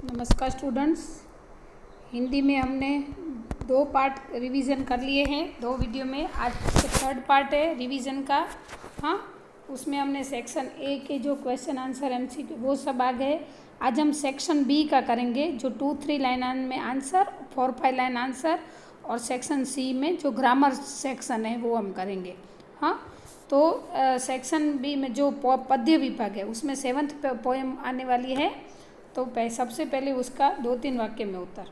नमस्कार स्टूडेंट्स। हिंदी में हमने 2 पार्ट रिवीजन कर लिए हैं 2 वीडियो में। आज से 3rd पार्ट है रिवीजन का। हाँ, उसमें हमने सेक्शन ए के जो क्वेश्चन आंसर MCQ वो सब आ गए। आज हम सेक्शन बी का करेंगे, जो 2-3 लाइन में आंसर, 4-5 लाइन आंसर, और सेक्शन सी में जो ग्रामर सेक्शन है वो हम करेंगे। हाँ, तो सेक्शन बी में जो पद्य विभाग है उसमें 7th पोएम आने वाली है। तो सबसे पहले उसका 2-3 वाक्य में उत्तर।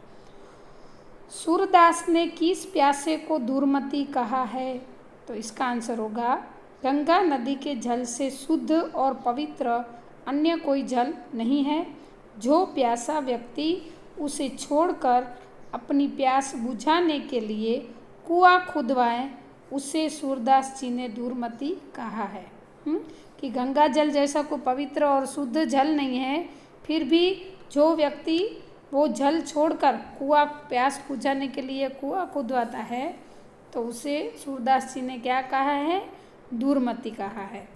सूरदास ने किस प्यासे को दूरमती कहा है? तो इसका आंसर होगा, गंगा नदी के जल से शुद्ध और पवित्र अन्य कोई जल नहीं है। जो प्यासा व्यक्ति उसे छोड़कर अपनी प्यास बुझाने के लिए कुआं खुदवाए, उसे सूरदास जी ने दूरमती कहा है। कि गंगा जल जैसा कोई पवित्र और शुद्ध जल नहीं है, फिर भी जो व्यक्ति वो जल छोड़कर कुआं प्यास बुझाने के लिए कुआं खुदवाता है, तो उसे सूरदास जी ने क्या कहा है? दूरमती कहा है।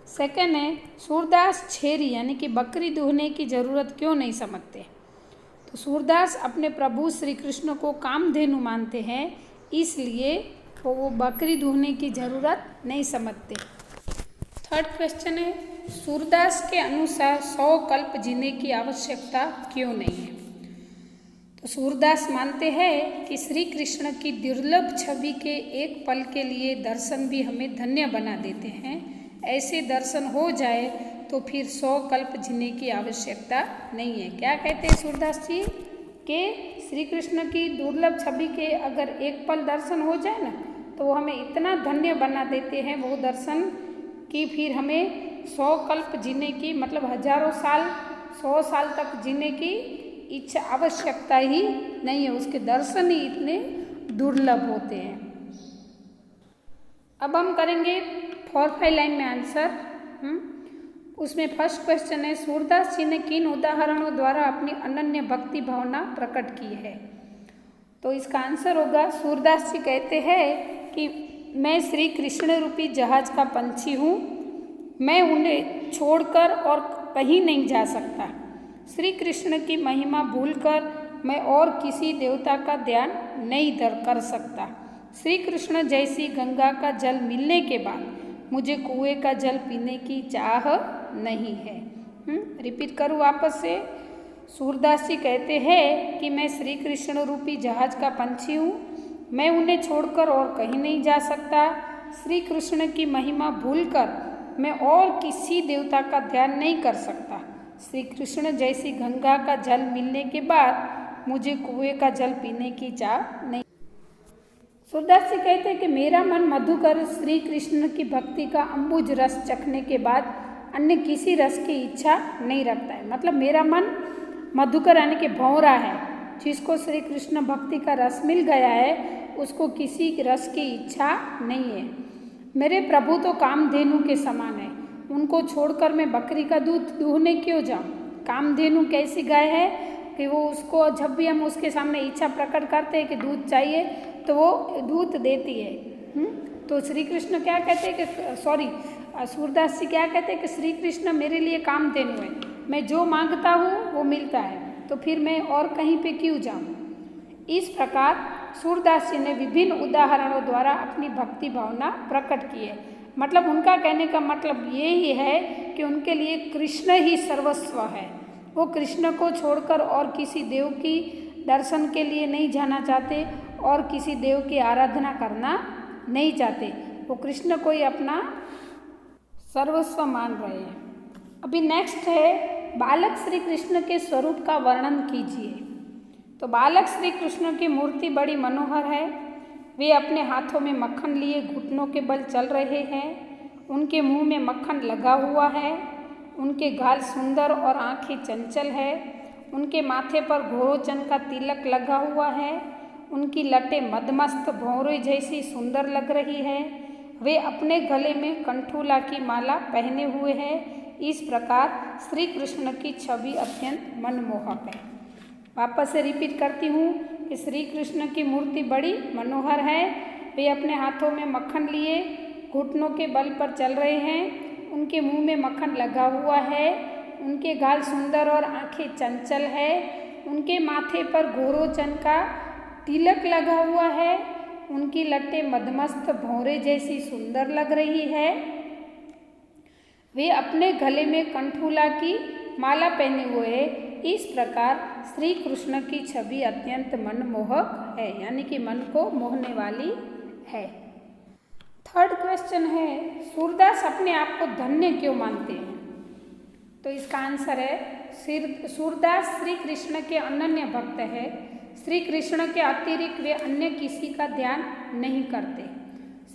सेकंड है, सूरदास छेरी यानी कि बकरी दूहने की जरूरत क्यों नहीं समझते? तो सूरदास अपने प्रभु श्री कृष्ण को कामधेनु मानते हैं, इसलिए वो बकरी दूहने की जरूरत नहीं समझते। 3rd क्वेश्चन है, सूरदास के अनुसार 100 कल्प जीने की आवश्यकता क्यों नहीं है? तो सूरदास मानते हैं कि श्री कृष्ण की दुर्लभ छवि के एक पल के लिए दर्शन भी हमें धन्य बना देते हैं। ऐसे दर्शन हो जाए तो फिर 100 कल्प जीने की आवश्यकता नहीं है। क्या कहते हैं सूरदास जी? कि श्री कृष्ण की दुर्लभ छवि के अगर एक पल दर्शन हो जाए ना, तो वो हमें इतना धन्य बना देते हैं वो दर्शन, कि फिर हमें 100 कल्प जीने की, मतलब हजारों साल, 100 साल तक जीने की इच्छा आवश्यकता ही नहीं है। उसके दर्शन ही इतने दुर्लभ होते हैं। अब हम करेंगे 4-5 लाइन में आंसर। उसमें फर्स्ट क्वेश्चन है, सूरदास जी ने किन उदाहरणों द्वारा अपनी अनन्य भक्ति भावना प्रकट की है? तो इसका आंसर होगा, सूरदास जी कहते हैं कि मैं श्री कृष्ण रूपी जहाज का पंछी हूँ, मैं उन्हें छोड़कर और कहीं नहीं जा सकता। श्री कृष्ण की महिमा भूलकर मैं और किसी देवता का ध्यान नहीं कर सकता। श्री कृष्ण जैसी गंगा का जल मिलने के बाद मुझे कुएं का जल पीने की चाह नहीं है। रिपीट करूँ वापस से। सूरदास जी कहते हैं कि मैं श्री कृष्ण रूपी जहाज का पंछी हूँ, मैं उन्हें छोड़कर और कहीं नहीं जा सकता। श्री कृष्ण की महिमा भूलकर मैं और किसी देवता का ध्यान नहीं कर सकता। श्री कृष्ण जैसी गंगा का जल मिलने के बाद मुझे कुएं का जल पीने की चाह नहीं। सूरदास जी कहते हैं कि मेरा मन मधुकर श्री कृष्ण की भक्ति का अम्बुज रस चखने के बाद अन्य किसी रस की इच्छा नहीं रखता है। मतलब मेरा मन मधुकर यानी कि भंवरा है, जिसको श्री कृष्ण भक्ति का रस मिल गया है, उसको किसी रस की इच्छा नहीं है। मेरे प्रभु तो कामधेनु के समान है, उनको छोड़कर मैं बकरी का दूध दूहने क्यों जाऊँ? कामधेनु कैसी गाय है कि वो उसको जब भी हम उसके सामने इच्छा प्रकट करते हैं कि दूध चाहिए तो वो दूध देती है। तो श्री कृष्ण क्या कहते हैं कि सूरदास जी क्या कहते हैं कि श्री कृष्ण मेरे लिए कामधेनु है, मैं जो मांगता हूँ वो मिलता है, तो फिर मैं और कहीं पे क्यों जाऊँ? इस प्रकार सूरदास जी ने विभिन्न उदाहरणों द्वारा अपनी भक्ति भावना प्रकट की है। मतलब उनका कहने का मतलब ये ही है कि उनके लिए कृष्ण ही सर्वस्व है। वो कृष्ण को छोड़कर और किसी देव की दर्शन के लिए नहीं जाना चाहते और किसी देव की आराधना करना नहीं चाहते। वो कृष्ण को ही अपना सर्वस्व मान रहे हैं। अभी नेक्स्ट है, बालक श्री कृष्ण के स्वरूप का वर्णन कीजिए। तो बालक श्री कृष्ण की मूर्ति बड़ी मनोहर है। वे अपने हाथों में मक्खन लिए घुटनों के बल चल रहे हैं। उनके मुंह में मक्खन लगा हुआ है। उनके गाल सुंदर और आंखें चंचल है। उनके माथे पर घोरोचन का तिलक लगा हुआ है। उनकी लटें मदमस्त भौरे जैसी सुंदर लग रही है। वे अपने गले में कंठूला की माला पहने हुए हैं। इस प्रकार श्री कृष्ण की छवि अत्यंत मनमोहक है। वापस से रिपीट करती हूँ कि श्री कृष्ण की मूर्ति बड़ी मनोहर है। वे अपने हाथों में मक्खन लिए घुटनों के बल पर चल रहे हैं। उनके मुंह में मक्खन लगा हुआ है। उनके गाल सुंदर और आंखें चंचल है, उनके माथे पर गोरोचन का तिलक लगा हुआ है, उनकी लट्टें मदमस्त भौरे जैसी सुंदर लग रही है, वे अपने गले में कंठूला की माला पहने हुए। इस प्रकार श्री कृष्ण की छवि अत्यंत मनमोहक है, यानी कि मन को मोहने वाली है। थर्ड क्वेश्चन है, सूरदास अपने आप को धन्य क्यों मानते हैं? तो इसका आंसर है, सूरदास श्री कृष्ण के अनन्य भक्त है। श्री कृष्ण के अतिरिक्त वे अन्य किसी का ध्यान नहीं करते।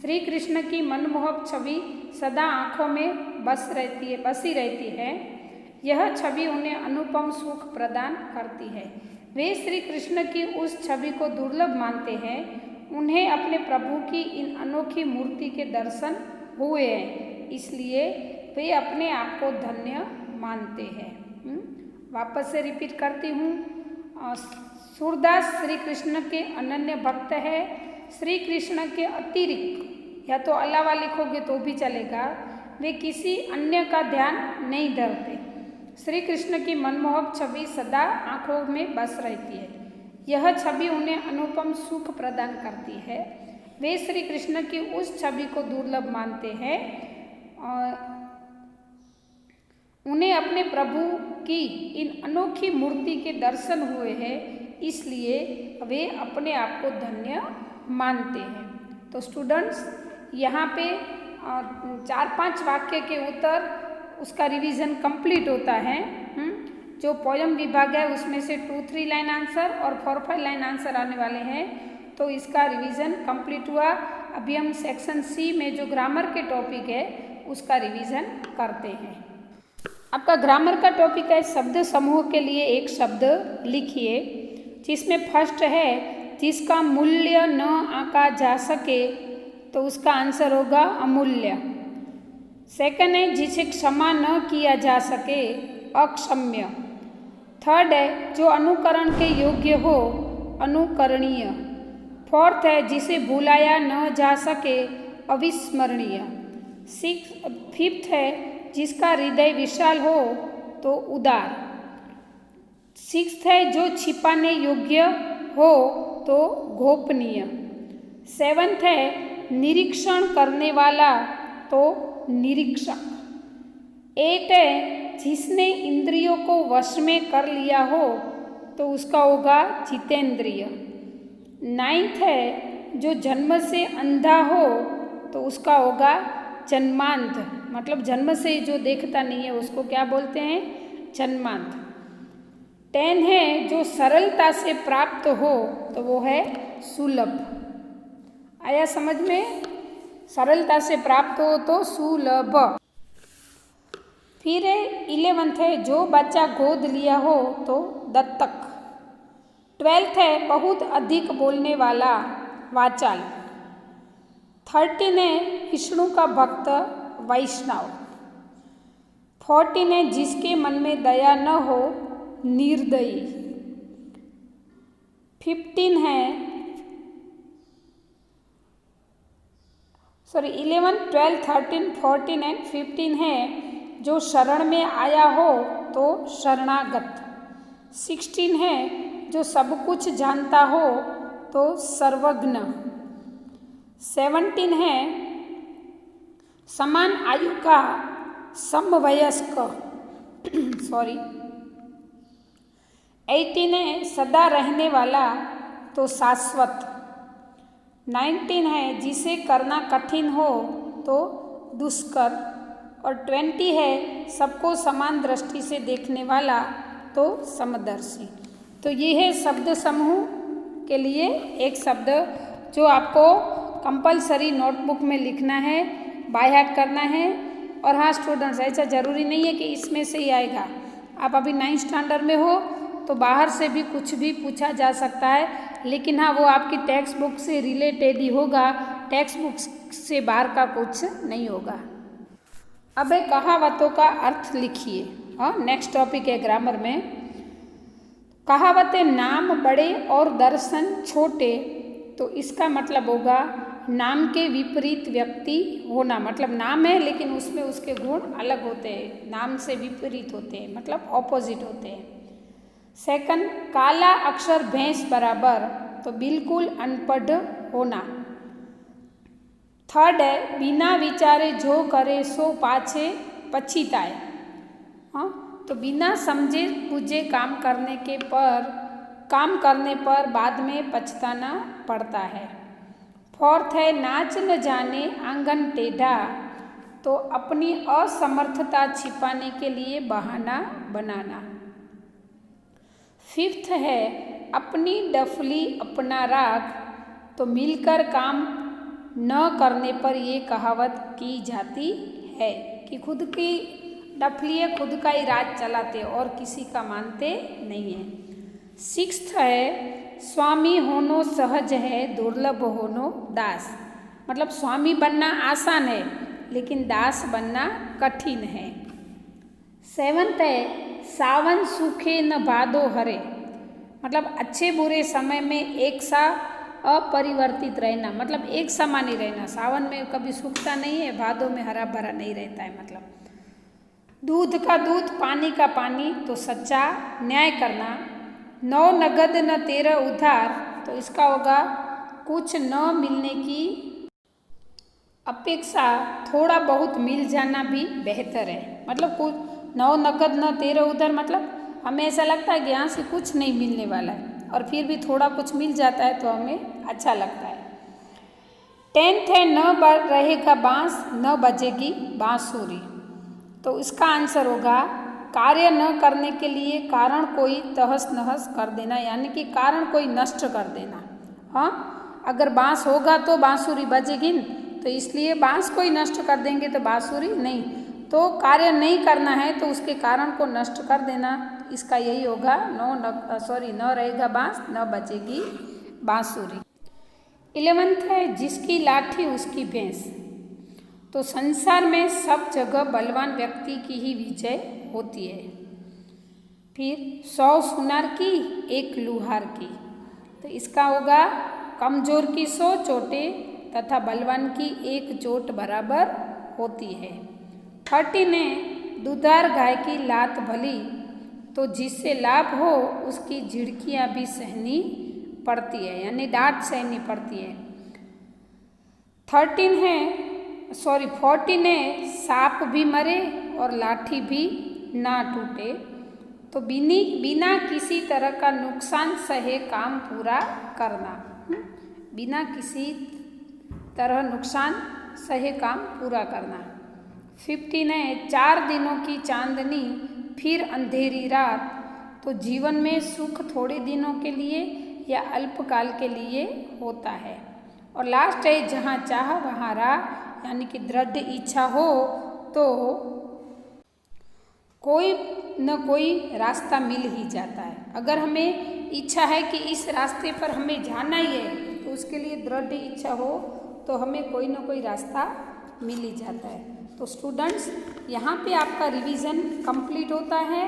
श्री कृष्ण की मनमोहक छवि सदा आँखों में बसी रहती है। यह छवि उन्हें अनुपम सुख प्रदान करती है। वे श्री कृष्ण की उस छवि को दुर्लभ मानते हैं। उन्हें अपने प्रभु की इन अनोखी मूर्ति के दर्शन हुए हैं, इसलिए वे अपने आप को धन्य मानते हैं। वापस से रिपीट करती हूँ, सूरदास श्री कृष्ण के अनन्य भक्त है। श्री कृष्ण के अतिरिक्त या तो अलावा लिखोगे तो भी चलेगा, वे किसी अन्य का ध्यान नहीं धरते। श्री कृष्ण की मनमोहक छवि सदा आँखों में बस रहती है। यह छवि उन्हें अनुपम सुख प्रदान करती है। वे श्री कृष्ण की उस छवि को दुर्लभ मानते हैं और उन्हें अपने प्रभु की इन अनोखी मूर्ति के दर्शन हुए हैं, इसलिए वे अपने आप को धन्य मानते हैं। तो स्टूडेंट्स, यहाँ पे 4-5 वाक्य के उत्तर उसका रिवीजन कंप्लीट होता है। जो पोयम विभाग है उसमें से 2-3 लाइन आंसर और 4-5 लाइन आंसर आने वाले हैं, तो इसका रिवीजन कंप्लीट हुआ। अभी हम सेक्शन सी में जो ग्रामर के टॉपिक है उसका रिवीजन करते हैं। आपका ग्रामर का टॉपिक है शब्द समूह के लिए एक शब्द लिखिए, जिसमें फर्स्ट है जिसका मूल्य न आंका जा सके, तो उसका आंसर होगा अमूल्य। सेकंड है जिसे क्षमा न किया जा सके, अक्षम्य। थर्ड है जो अनुकरण के योग्य हो, अनुकरणीय। फोर्थ है जिसे भुलाया न जा सके, अविस्मरणीय। फिफ्थ है जिसका हृदय विशाल हो, तो उदार। सिक्स्थ है जो छिपाने योग्य हो, तो गोपनीय। सेवंथ है निरीक्षण करने वाला, तो निरीक्षक। 8 है जिसने इंद्रियों को वश में कर लिया हो, तो उसका होगा जितेंद्रिय। 9th है जो जन्म से अंधा हो, तो उसका होगा जन्मांध, मतलब जन्म से जो देखता नहीं है उसको क्या बोलते हैं, जन्मांध। 10 है जो सरलता से प्राप्त हो, तो वो है सुलभ। आया समझ में? सरलता से प्राप्त हो तो सुलभ। फिर 11th है जो बच्चा गोद लिया हो, तो दत्तक। 12th है बहुत अधिक बोलने वाला, वाचाल। 13 है विष्णु का भक्त, वैष्णव। 14 है जिसके मन में दया न हो, निर्दयी। 11, 12, 13, 14 एंड 15 है जो शरण में आया हो, तो शरणागत। 16 है जो सब कुछ जानता हो, तो सर्वज्ञ। 17 है समान आयु का समवयस्क। 18 है सदा रहने वाला, तो शाश्वत। 19 है जिसे करना कठिन हो, तो दुष्कर। और 20 है सबको समान दृष्टि से देखने वाला, तो समदर्शी। तो ये है शब्द समूह के लिए एक शब्द जो आपको कंपलसरी नोटबुक में लिखना है, बाय हार्ट करना है। और हाँ स्टूडेंट्स, ऐसा ज़रूरी नहीं है कि इसमें से ही आएगा। आप अभी 9th स्टैंडर्ड में हो तो बाहर से भी कुछ भी पूछा जा सकता है, लेकिन हाँ वो आपकी टेक्स्ट बुक से रिलेटेड ही होगा, टेक्स्ट बुक से बाहर का कुछ नहीं होगा। अब कहावतों का अर्थ लिखिए। हाँ, नेक्स्ट टॉपिक है ग्रामर में। कहावतें नाम बड़े और दर्शन छोटे, तो इसका मतलब होगा नाम के विपरीत व्यक्ति होना, मतलब नाम है लेकिन उसमें उसके गुण अलग होते हैं, नाम से विपरीत होते हैं, मतलब ऑपोजिट होते हैं। सेकंड, काला अक्षर भैंस बराबर, तो बिल्कुल अनपढ़ होना। थर्ड है, बिना विचारे जो करे सो पाछे पछिताए। हाँ, तो बिना समझे बुझे काम करने पर बाद में पछताना पड़ता है। फोर्थ है, नाच न जाने आंगन टेढ़ा, तो अपनी असमर्थता छिपाने के लिए बहाना बनाना। फिफ्थ है, अपनी डफली अपना राग, तो मिलकर काम न करने पर ये कहावत की जाती है कि खुद की डफली है, खुद का ही राज चलाते और किसी का मानते नहीं है। सिक्स्थ है, स्वामी होनो सहज है दुर्लभ होनो दास, मतलब स्वामी बनना आसान है लेकिन दास बनना कठिन है। सेवंथ है, सावन सूखे न भादो हरे, मतलब अच्छे बुरे समय में एक सा अपरिवर्तित रहना, मतलब एक समान ही रहना। सावन में कभी सूखता नहीं है, भादों में हरा भरा नहीं रहता है। मतलब दूध का दूध पानी का पानी, तो सच्चा न्याय करना। 9 नगद न 13 उधार, तो इसका होगा कुछ न मिलने की अपेक्षा थोड़ा बहुत मिल जाना भी बेहतर है। मतलब कुछ 9 नगद न 13 उधार, मतलब हमें ऐसा लगता है कि यहाँ से कुछ नहीं मिलने वाला है और फिर भी थोड़ा कुछ मिल जाता है तो हमें अच्छा लगता है। 10th है, न रहेगा बांस न बजेगी बांसुरी, तो इसका आंसर होगा कार्य न करने के लिए कारण कोई तहस नहस कर देना, यानी कि कारण कोई नष्ट कर देना। हाँ, अगर बांस होगा तो बांसुरी बजेगी, तो इसलिए बांस को ही नष्ट कर देंगे तो बांसुरी नहीं। तो कार्य नहीं करना है तो उसके कारण को नष्ट कर देना, इसका यही होगा न रहेगा बांस न बजेगी बांसुरी। 11th है, जिसकी लाठी उसकी भैंस, तो संसार में सब जगह बलवान व्यक्ति की ही विजय होती है। फिर 100 सुनार की 1 लुहार की, तो इसका होगा कमजोर की 100 चोटें तथा बलवान की 1 चोट बराबर होती है। 13 है, दुधार गाय की लात भली, तो जिससे लाभ हो उसकी झिड़कियाँ भी सहनी पड़ती है, यानी डांट सहनी पड़ती है। 14 है, सांप भी मरे और लाठी भी ना टूटे, तो बिना किसी तरह का नुकसान सहे काम पूरा करना। बिना किसी तरह नुकसान सहे काम पूरा करना। 15 है, 4 दिनों की चांदनी फिर अंधेरी रात, तो जीवन में सुख थोड़े दिनों के लिए या अल्पकाल के लिए होता है। और लास्ट है, जहाँ चाह वहाँ राह, यानी कि दृढ़ इच्छा हो तो कोई न कोई रास्ता मिल ही जाता है। अगर हमें इच्छा है कि इस रास्ते पर हमें जाना ही है तो उसके लिए दृढ़ इच्छा हो तो हमें कोई न कोई रास्ता मिल ही जाता है। तो स्टूडेंट्स, यहाँ पे आपका रिवीजन कंप्लीट होता है।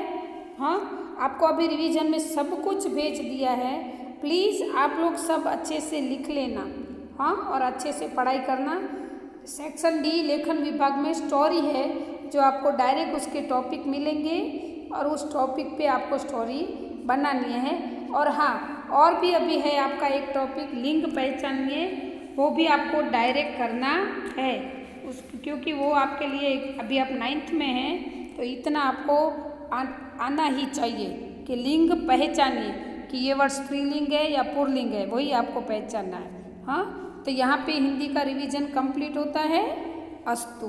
हाँ, आपको अभी रिवीजन में सब कुछ भेज दिया है। प्लीज़ आप लोग सब अच्छे से लिख लेना, हाँ, और अच्छे से पढ़ाई करना। सेक्शन डी लेखन विभाग में स्टोरी है, जो आपको डायरेक्ट उसके टॉपिक मिलेंगे और उस टॉपिक पे आपको स्टोरी बनानी है। और हाँ, और भी अभी है आपका एक टॉपिक लिंग पहचानिए, वो भी आपको डायरेक्ट करना है क्योंकि वो आपके लिए अभी आप 9th में हैं तो इतना आपको आना ही चाहिए कि लिंग पहचानिए कि ये वर्ड स्त्रीलिंग है या पुल्लिंग है, वही आपको पहचानना है। हाँ, तो यहाँ पे हिंदी का रिवीजन कंप्लीट होता है। अस्तु।